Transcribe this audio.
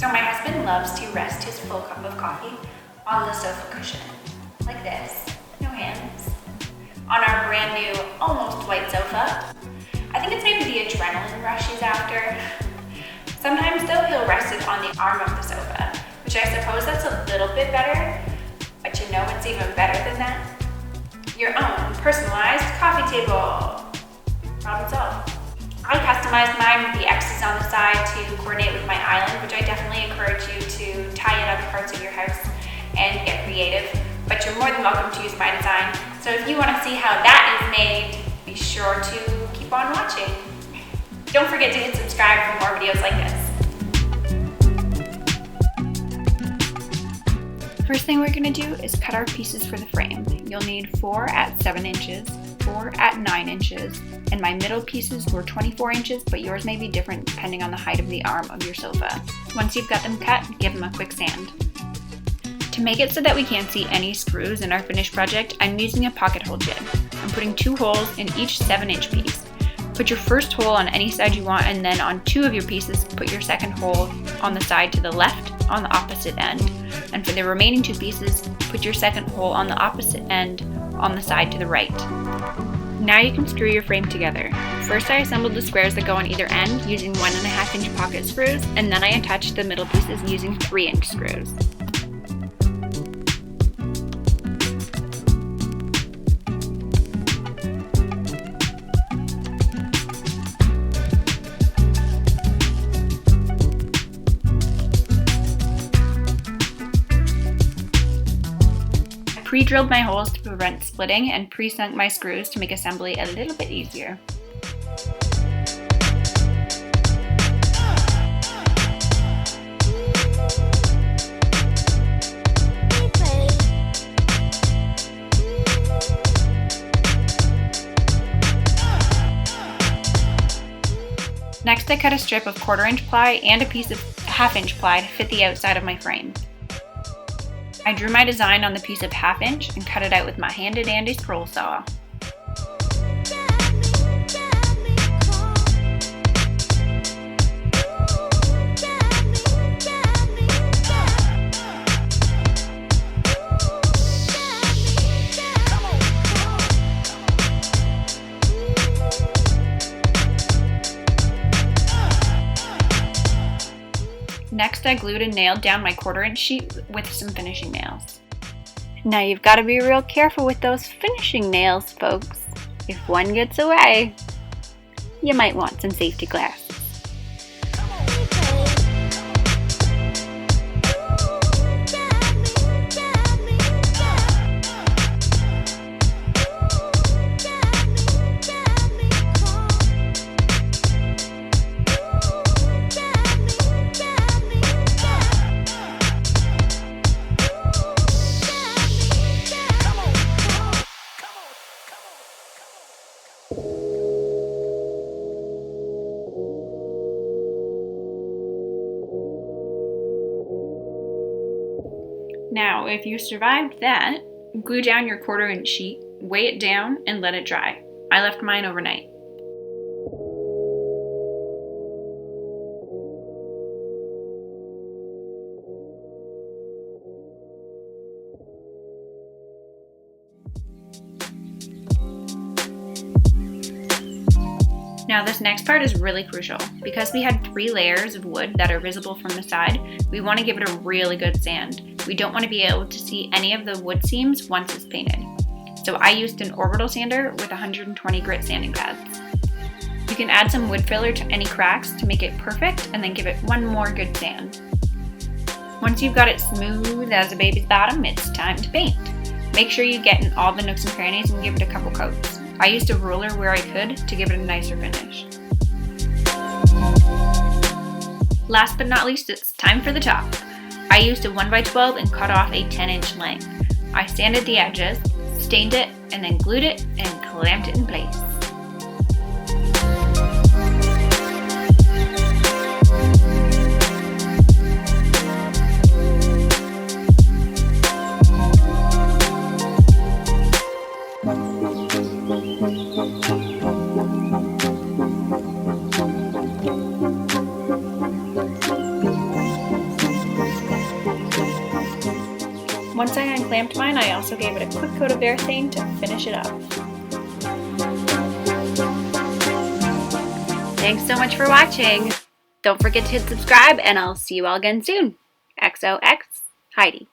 So my husband loves to rest his full cup of coffee on the sofa cushion, like this, no hands, on our brand new, almost white sofa. I think it's maybe the adrenaline rush he's after. Sometimes though, he'll rest it on the arm of the sofa, which I suppose that's a little bit better, but you know what's even better than that? Your own personalized coffee table. Problem solved. I customized mine with the X's on the side to coordinate with my island, which I definitely encourage you to tie in other parts of your house and get creative, but you're more than welcome to use my design. So if you want to see how that is made, be sure to keep on watching. Don't forget to hit subscribe for more videos like this. First thing we're going to do is cut our pieces for the frame. You'll need 4 at 7 inches, 4 at 9 inches, and my middle pieces were 24 inches, but yours may be different depending on the height of the arm of your sofa. Once you've got them cut, give them a quick sand. To make it so that we can't see any screws in our finished project, I'm using a pocket hole jig. I'm putting 2 holes in each 7-inch piece. Put your first hole on any side you want, and then on 2 of your pieces, put your second hole on the side to the left on the opposite end. And for the remaining 2 pieces, put your second hole on the opposite end on the side to the right. Now you can screw your frame together. First I assembled the squares that go on either end using 1.5-inch pocket screws, and then I attached the middle pieces using 3-inch screws. Pre-drilled my holes to prevent splitting and pre-sunk my screws to make assembly a little bit easier. Next, I cut a strip of 1/4-inch ply and a piece of 1/2-inch ply to fit the outside of my frame. I drew my design on the piece of 1/2-inch and cut it out with my handy-dandy scroll saw. Next, I glued and nailed down my 1/4-inch sheet with some finishing nails. Now you've got to be real careful with those finishing nails, folks. If one gets away, you might want some safety glasses. Now, if you survived that, glue down your 1/4-inch sheet, weigh it down, and let it dry. I left mine overnight. Now this next part is really crucial. Because we had 3 layers of wood that are visible from the side, we want to give it a really good sand. We don't want to be able to see any of the wood seams once it's painted. So I used an orbital sander with 120 grit sanding pads. You can add some wood filler to any cracks to make it perfect and then give it one more good sand. Once you've got it smooth as a baby's bottom, it's time to paint. Make sure you get in all the nooks and crannies and give it a couple coats. I used a ruler where I could to give it a nicer finish. Last but not least, it's time for the top. I used a 1x12 and cut off a 10-inch length. I sanded the edges, stained it, and then glued it and clamped it in place. Once I unclamped mine, I also gave it a quick coat of urethane to finish it up. Thanks so much for watching. Don't forget to hit subscribe, and I'll see you all again soon. XOX, Heidi.